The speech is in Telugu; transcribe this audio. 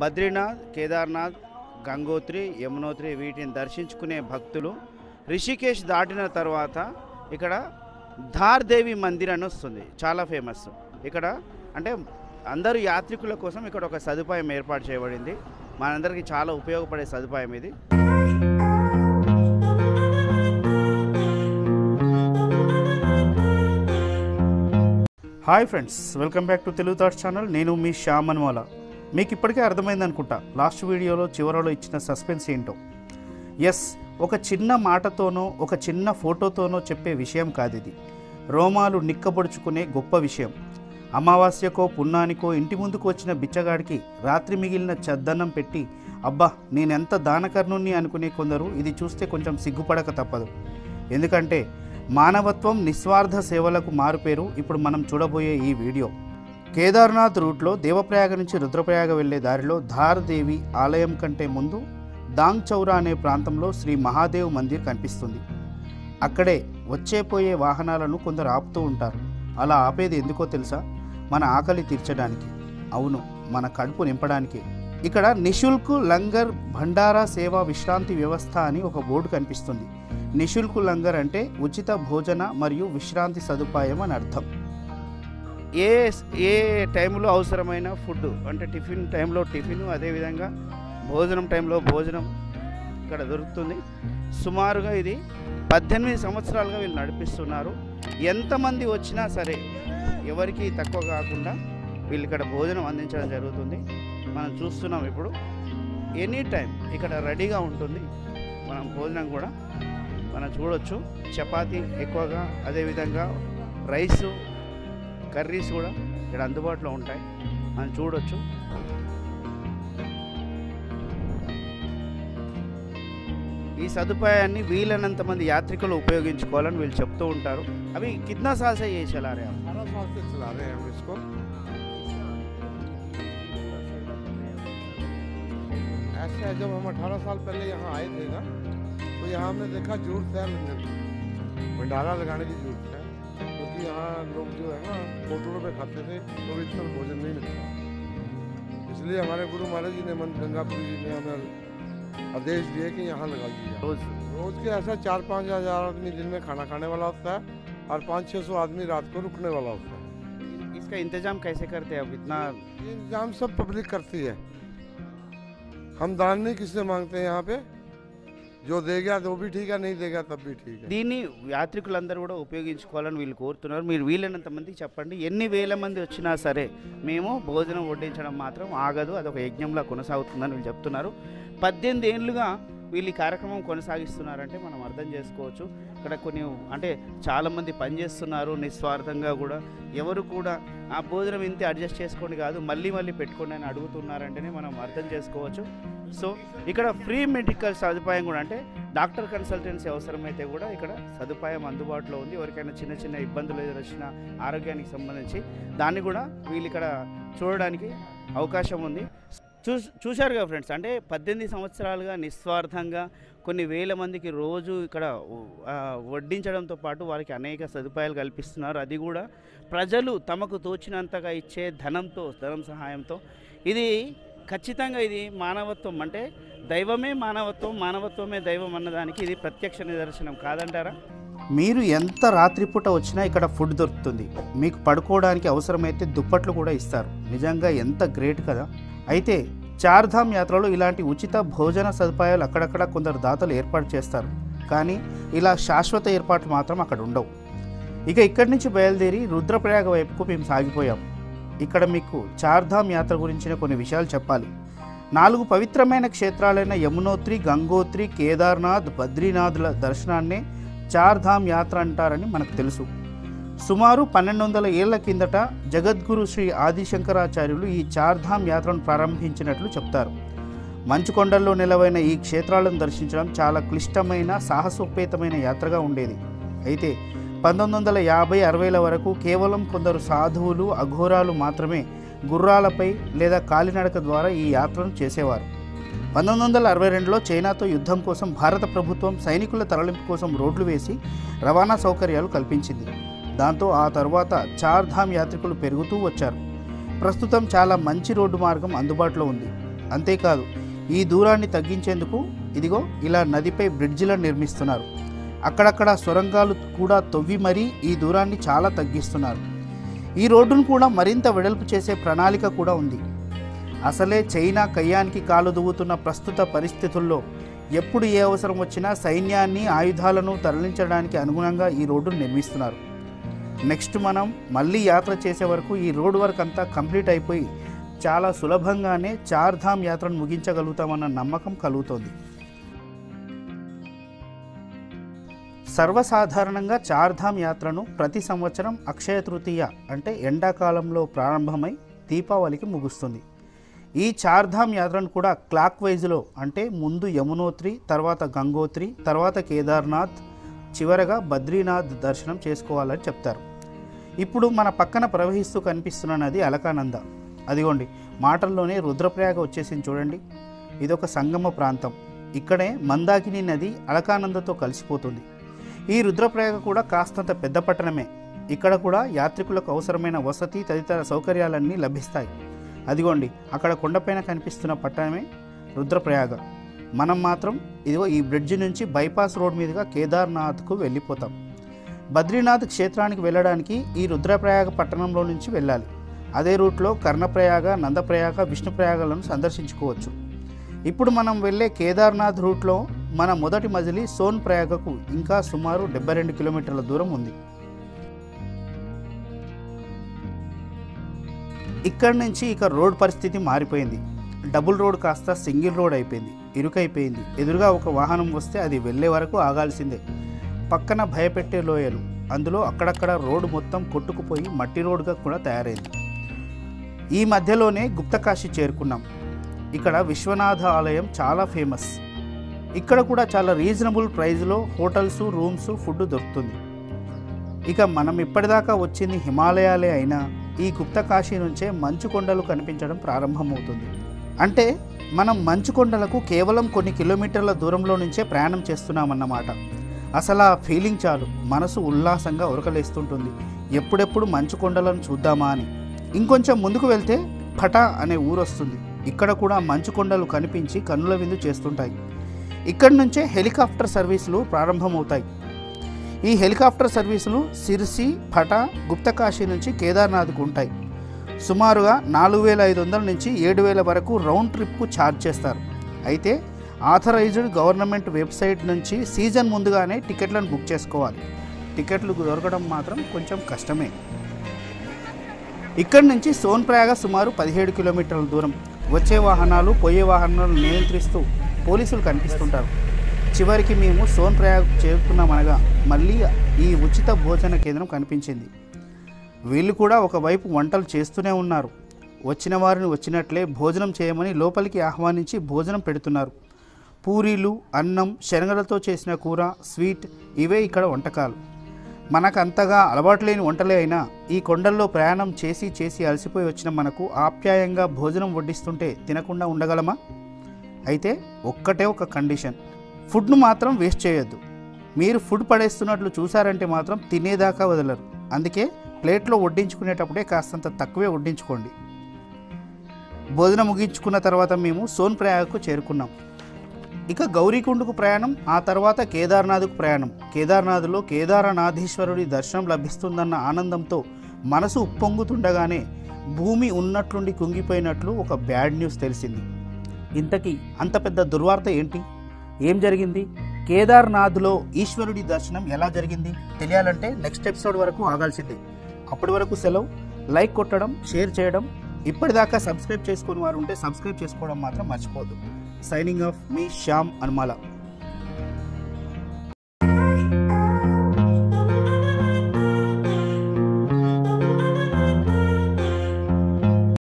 బద్రీనాథ్, కేదార్నాథ్, గంగోత్రి, యమునోత్రి వీటిని దర్శించుకునే భక్తులు రిషికేశ్ దాటిన తర్వాత ఇక్కడ ధార్ దేవి మందిర్ అని వస్తుంది, చాలా ఫేమస్. ఇక్కడ అంటే అందరూ యాత్రికుల కోసం ఇక్కడ ఒక సదుపాయం ఏర్పాటు చేయబడింది. మనందరికీ చాలా ఉపయోగపడే సదుపాయం ఇది. Hi friends, welcome back to Telugu thoughts channel. నేను మీ శ్యామ్ అన్వాల. మీకు ఇప్పటికే అర్థమైంది అనుకుంటా లాస్ట్ వీడియోలో చివరలో ఇచ్చిన సస్పెన్స్ ఏంటో. ఎస్, ఒక చిన్న మాటతోనో ఒక చిన్న ఫోటోతోనో చెప్పే విషయం కాదు ఇది. రోమాలు నిక్కబొడుచుకునే గొప్ప విషయం. అమావాస్యకో పున్నానికో ఇంటి ముందుకు వచ్చిన బిచ్చగాడికి రాత్రి మిగిలిన చద్దన్నం పెట్టి అబ్బా నేనెంత దానకర్ణుణ్ణి అనుకునే కొందరు ఇది చూస్తే కొంచెం సిగ్గుపడక తప్పదు. ఎందుకంటే మానవత్వం నిస్వార్థ సేవలకు మారుపేరు ఇప్పుడు మనం చూడబోయే ఈ వీడియో. కేదార్నాథ్ రూట్లో దేవప్రయాగ నుంచి రుద్రప్రయాగ వెళ్లే దారిలో ధార్ దేవి ఆలయం కంటే ముందు దాంగ్ చౌరా అనే ప్రాంతంలో శ్రీ మహాదేవ్ మందిర్ కనిపిస్తుంది. అక్కడే వచ్చేపోయే వాహనాలను కొందరు ఆపుతూ ఉంటారు. అలా ఆపేది ఎందుకో తెలుసా? మన ఆకలి తీర్చడానికి. అవును, మన కడుపు నింపడానికి. ఇక్కడ నిశుల్క్ లంగర్ భండారా సేవా విశ్రాంతి వ్యవస్థ అని ఒక బోర్డు కనిపిస్తుంది. నిశుల్క్ లంగర్ అంటే ఉచిత భోజన మరియు విశ్రాంతి సదుపాయం అని అర్థం. ఏ టైంలో అవసరమైన ఫుడ్ అంటే టిఫిన్ టైంలో టిఫిన్, అదేవిధంగా భోజనం టైంలో భోజనం ఇక్కడ దొరుకుతుంది. సుమారుగా ఇది 18 సంవత్సరాలుగా వీళ్ళు నడిపిస్తున్నారు. ఎంతమంది వచ్చినా సరే ఎవరికి తక్కువ కాకుండా వీళ్ళు ఇక్కడ భోజనం అందించడం జరుగుతుంది. మనం చూస్తున్నాం ఇప్పుడు ఎనీ టైం ఇక్కడ రెడీగా ఉంటుంది. మనం భోజనం కూడా మనం చూడొచ్చు. చపాతీ ఎక్కువగా, అదేవిధంగా రైసు, కర్రీస్ కూడా ఇక్కడ అందుబాటులో ఉంటాయి, మనం చూడొచ్చు. ఈ సదుపాయాన్ని వీలైనంత మంది యాత్రికులు ఉపయోగించుకోవాలని వీళ్ళు చెప్తూ ఉంటారు. అవి కిतना साल से ये चला रहे हैं? 18 साल से चला रहे हैं हम इसको. ऐसे जब हम 18 साल पहले यहाँ आए थे ना, तो यहाँ हमने देखा जरूरत है लंगर की, भंडारा लगाने की जरूरत है, क्योंकि यहाँ लोग जो है ना होटलों पे खाते थे तो इतना भोजन नहीं मिलता. इसलिए हमारे गुरु महाराज जी ने मन गंगापुरी जी ने हमें आदेश दिए कि यहाँ लगा दीजिए. रोज के ऐसा 4-5 हज़ार आदमी दिन में खाना खाने वाला होता है और 500-600 आदमी रात को रुकने वाला होता है. इसका इंतजाम कैसे करते हैं? अब इतना इंतजाम सब पब्लिक करती है. हम दान नहीं किससे मांगते हैं. यहाँ पे जो देगा तो भी ठीक है, नहीं देगा तब भी ठीक है. దీన్ని యాత్రికులందరూ కూడా ఉపయోగించుకోవాలని వీళ్ళు కోరుతున్నారు. మీరు వీలైనంత మందికి చెప్పండి. ఎన్ని వేల మంది వచ్చినా సరే మేము భోజనం వడ్డించడం మాత్రం ఆగదు, అదొక యజ్ఞంలా కొనసాగుతుందని వీళ్ళు చెప్తున్నారు. 18 ఏళ్ళుగా వీళ్ళు ఈ కార్యక్రమం కొనసాగిస్తున్నారంటే మనం అర్థం చేసుకోవచ్చు. ఇక్కడ కొన్ని అంటే చాలామంది పనిచేస్తున్నారు నిస్వార్థంగా కూడా. ఎవరు కూడా ఆ భోజనం ఇంతే అడ్జస్ట్ చేసుకోండి కాదు, మళ్ళీ మళ్ళీ పెట్టుకోండి అని అడుగుతున్నారంటేనే మనం అర్థం చేసుకోవచ్చు. సో ఇక్కడ ఫ్రీ మెడికల్ సదుపాయం కూడా, అంటే డాక్టర్ కన్సల్టెన్సీ అవసరమైతే కూడా ఇక్కడ సదుపాయం అందుబాటులో ఉంది. ఎవరికైనా చిన్న చిన్న ఇబ్బందులు ఎదురొచ్చిన ఆరోగ్యానికి సంబంధించి దాన్ని కూడా వీళ్ళు ఇక్కడ చూడడానికి అవకాశం ఉంది. చూశారు కదా ఫ్రెండ్స్, అంటే 18 సంవత్సరాలుగా నిస్వార్థంగా కొన్ని వేల మందికి రోజు ఇక్కడ వడ్డించడంతో పాటు వారికి అనేక సదుపాయాలు కల్పిస్తున్నారు. అది కూడా ప్రజలు తమకు తోచినంతగా ఇచ్చే ధనం సహాయంతో. ఇది ఖచ్చితంగా ఇది మానవత్వం, అంటే దైవమే మానవత్వం, మానవత్వమే దైవం అన్నదానికి ఇది ప్రత్యక్ష నిదర్శనం కాదంటారా? మీరు ఎంత రాత్రిపూట వచ్చినా ఇక్కడ ఫుడ్ దొరుకుతుంది. మీకు పడుకోవడానికి అవసరమైతే దుప్పట్లు కూడా ఇస్తారు. నిజంగా ఎంత గ్రేట్ కదా. అయితే చార్ధామ్ యాత్రలో ఇలాంటి ఉచిత భోజన సదుపాయాలు అక్కడక్కడ కొందరు దాతలు ఏర్పాటు చేస్తారు, కానీ ఇలా శాశ్వత ఏర్పాట్లు మాత్రం అక్కడ ఉండవు. ఇక ఇక్కడి నుంచి బయలుదేరి రుద్రప్రయాగ వైపుకు మేము సాగిపోయాం. ఇక్కడ మీకు చార్ధామ్ యాత్ర గురించిన కొన్ని విషయాలు చెప్పాలి. 4 పవిత్రమైన క్షేత్రాలైన యమునోత్రి, గంగోత్రి, కేదార్నాథ్, బద్రీనాథ్ల దర్శనాన్నే చార్ధామ్ యాత్ర అంటారని మనకు తెలుసు. సుమారు 1200 ఏళ్ల కిందట జగద్గురు శ్రీ ఆదిశంకరాచార్యులు ఈ చార్ధామ్ యాత్రను ప్రారంభించినట్లు చెప్తారు. మంచుకొండల్లో నిలవైన ఈ క్షేత్రాలను దర్శించడం చాలా క్లిష్టమైన సాహసోపేతమైన యాత్రగా ఉండేది. అయితే 1950-60ల వరకు కేవలం కొందరు సాధువులు, అఘోరాలు మాత్రమే గుర్రాలపై లేదా కాలినడక ద్వారా ఈ యాత్రను చేసేవారు. 1962లో చైనాతో యుద్ధం కోసం భారత ప్రభుత్వం సైనికుల తరలింపు కోసం రోడ్లు వేసి రవాణా సౌకర్యాలు కల్పించింది. దాంతో ఆ తర్వాత చార్ధామ్ యాత్రికులు పెరుగుతూ వచ్చారు. ప్రస్తుతం చాలా మంచి రోడ్డు మార్గం అందుబాటులో ఉంది. అంతేకాదు ఈ దూరాన్ని తగ్గించేందుకు ఇదిగో ఇలా నదిపై బ్రిడ్జిలను నిర్మిస్తున్నారు. అక్కడక్కడ సొరంగాలు కూడా తవ్వి మరీ ఈ దూరాన్ని చాలా తగ్గిస్తున్నారు. ఈ రోడ్డును కూడా మరింత వెడల్పు చేసే ప్రణాళిక కూడా ఉంది. అసలే చైనా కయ్యానికి కాలు దువ్వుతున్న ప్రస్తుత పరిస్థితుల్లో ఎప్పుడు ఏ అవసరం వచ్చినా సైన్యాన్ని ఆయుధాలను తరలించడానికి అనుగుణంగా ఈ రోడ్డును నిర్మిస్తున్నారు. నెక్స్ట్ మనం మళ్ళీ యాత్ర చేసే వరకు ఈ రోడ్ వర్క్ అంతా కంప్లీట్ అయిపోయి చాలా సులభంగానే చార్ధామ్ యాత్రను ముగించగలుగుతామన్న నమ్మకం కలుగుతోంది. సర్వసాధారణంగా చార్ధామ్ యాత్రను ప్రతి సంవత్సరం అక్షయ తృతీయ అంటే ఎండాకాలంలో ప్రారంభమై దీపావళికి ముగుస్తుంది. ఈ చార్ధామ్ యాత్రను కూడా క్లాక్ వైజ్లో అంటే ముందు యమునోత్రి, తర్వాత గంగోత్రి, తర్వాత కేదార్నాథ్, చివరగా బద్రీనాథ్ దర్శనం చేసుకోవాలని చెప్తారు. ఇప్పుడు మన పక్కన ప్రవహిస్తూ కనిపిస్తున్న నది అలకానంద. అదిగోండి మాటల్లోనే రుద్రప్రయాగ వచ్చేసింది చూడండి. ఇదొక సంగమ ప్రాంతం. ఇక్కడే మందాకిని నది అలకానందతో కలిసిపోతుంది. ఈ రుద్రప్రయాగ కూడా కాస్తంత పెద్ద పట్టణమే. ఇక్కడ కూడా యాత్రికులకు అవసరమైన వసతి తదితర సౌకర్యాలన్నీ లభిస్తాయి. అదిగోండి అక్కడ కొండపైన కనిపిస్తున్న పట్టణమే రుద్రప్రయాగ. మనం మాత్రం ఇదిగో ఈ బ్రిడ్జి నుంచి బైపాస్ రోడ్ మీదుగా కేదార్నాథ్కు వెళ్ళిపోతాం. బద్రీనాథ్ క్షేత్రానికి వెళ్ళడానికి ఈ రుద్రప్రయాగ పట్టణంలో నుంచి వెళ్ళాలి. అదే రూట్లో కర్ణప్రయాగ, నందప్రయాగ, విష్ణుప్రయాగలను సందర్శించుకోవచ్చు. ఇప్పుడు మనం వెళ్ళే కేదార్నాథ్ రూట్లో మన మొదటి మజిలీ సోన్ ప్రయాగకు ఇంకా సుమారు 72 కిలోమీటర్ల దూరం ఉంది. ఇక్కడి నుంచి ఇక రోడ్ పరిస్థితి మారిపోయింది. డబుల్ రోడ్ కాస్త సింగిల్ రోడ్ అయిపోయింది, ఇరుకైపోయింది. ఎదురుగా ఒక వాహనం వస్తే అది వెళ్ళే వరకు ఆగాల్సిందే. పక్కన భయపెట్టే లోయలు, అందులో అక్కడక్కడ రోడ్డు మొత్తం కొట్టుకుపోయి మట్టి రోడ్డుగా కూడా తయారైంది. ఈ మధ్యలోనే గుప్తకాశీ చేరుకున్నాం. ఇక్కడ విశ్వనాథ ఆలయం చాలా ఫేమస్. ఇక్కడ కూడా చాలా రీజనబుల్ ప్రైస్లో హోటల్స్, రూమ్స్, ఫుడ్ దొరుకుతుంది. ఇక మనం ఇప్పటిదాకా వచ్చింది హిమాలయాలే అయినా ఈ గుప్తకాశీ నుంచే మంచు కొండలు కనిపించడం ప్రారంభమవుతుంది. అంటే మనం మంచు కొండలకు కేవలం కొన్ని కిలోమీటర్ల దూరంలో నుంచే ప్రయాణం చేస్తున్నామన్నమాట. అసలు ఆ ఫీలింగ్ చాలు మనసు ఉల్లాసంగా ఉరకలేస్తుంటుంది. ఎప్పుడెప్పుడు మంచు కొండలను చూద్దామా అని. ఇంకొంచెం ముందుకు వెళ్తే ఫటా అనే ఊరు వస్తుంది. ఇక్కడ కూడా మంచు కొండలు కనిపించి కన్నుల విందు చేస్తుంటాయి. ఇక్కడి నుంచే హెలికాప్టర్ సర్వీసులు ప్రారంభమవుతాయి. ఈ హెలికాప్టర్ సర్వీసులు సిర్సి, ఫటా, గుప్తకాశీ నుంచి కేదార్నాథ్కు ఉంటాయి. సుమారుగా 4500 నుంచి 7000 వరకు రౌండ్ ట్రిప్కు ఛార్జ్ చేస్తారు. అయితే ఆథరైజ్డ్ గవర్నమెంట్ వెబ్సైట్ నుంచి సీజన్ ముందుగానే టికెట్లను బుక్ చేసుకోవాలి. టికెట్లు దొరకడం మాత్రం కొంచెం కష్టమే. ఇక్కడి నుంచి సోన్ ప్రయాగ సుమారు 17 కిలోమీటర్ల దూరం. వచ్చే వాహనాలు, పోయే వాహనాలను నియంత్రిస్తూ పోలీసులు కనిపిస్తుంటారు. చివరికి మేము సోన్ ప్రయాగ చేరుకున్నామనగా మళ్ళీ ఈ ఉచిత భోజన కేంద్రం కనిపించింది. వీళ్ళు కూడా ఒకవైపు వంటలు చేస్తూనే ఉన్నారు. వచ్చిన వారిని వచ్చినట్లే భోజనం చేయమని లోపలికి ఆహ్వానించి భోజనం పెడుతున్నారు. పూరీలు, అన్నం, శనగలతో చేసిన కూర, స్వీట్ ఇవే ఇక్కడ వంటకాలు. మనకు అంతగా అలవాటు లేని వంటలే అయినా ఈ కొండల్లో ప్రయాణం చేసి చేసి అలసిపోయి వచ్చిన మనకు ఆప్యాయంగా భోజనం వడ్డిస్తుంటే తినకుండా ఉండగలమా? అయితే ఒక్కటే ఒక కండిషన్, ఫుడ్ను మాత్రం వేస్ట్ చేయొద్దు. మీరు ఫుడ్ పడేస్తున్నట్లు చూసారంటే మాత్రం తినేదాకా వదలరు. అందుకే ప్లేట్లో వడ్డించుకునేటప్పుడే కాస్తంత తక్కువే వడ్డించుకోండి. భోజనం ముగించుకున్న తర్వాత మేము సోన్ ప్రయాగకు చేరుకున్నాం. ఇక గౌరీకుండకు ప్రయాణం, ఆ తర్వాత కేదార్నాథ్కు ప్రయాణం. కేదార్నాథ్లో కేదారనాథీశ్వరుడి దర్శనం లభిస్తుందన్న ఆనందంతో మనసు ఉప్పొంగుతుండగానే భూమి ఉన్నట్లుండి కుంగిపోయినట్లు ఒక బ్యాడ్ న్యూస్ తెలిసింది. ఇంతకీ అంత పెద్ద దుర్వార్త ఏంటి? ఏం జరిగింది? కేదార్నాథ్లో ఈశ్వరుడి దర్శనం ఎలా జరిగింది తెలియాలంటే నెక్స్ట్ ఎపిసోడ్ వరకు ఆగాల్సిందే. అప్పటి వరకు సెలవు. లైక్ కొట్టడం, షేర్ చేయడం, ఇప్పటిదాకా సబ్స్క్రైబ్ చేసుకుని వారు ఉంటే సబ్స్క్రైబ్ చేసుకోవడం మాత్రం మర్చిపోద్దు. సైనింగ్ ఆఫ్ మీ శ్యామ్ అనుమాల.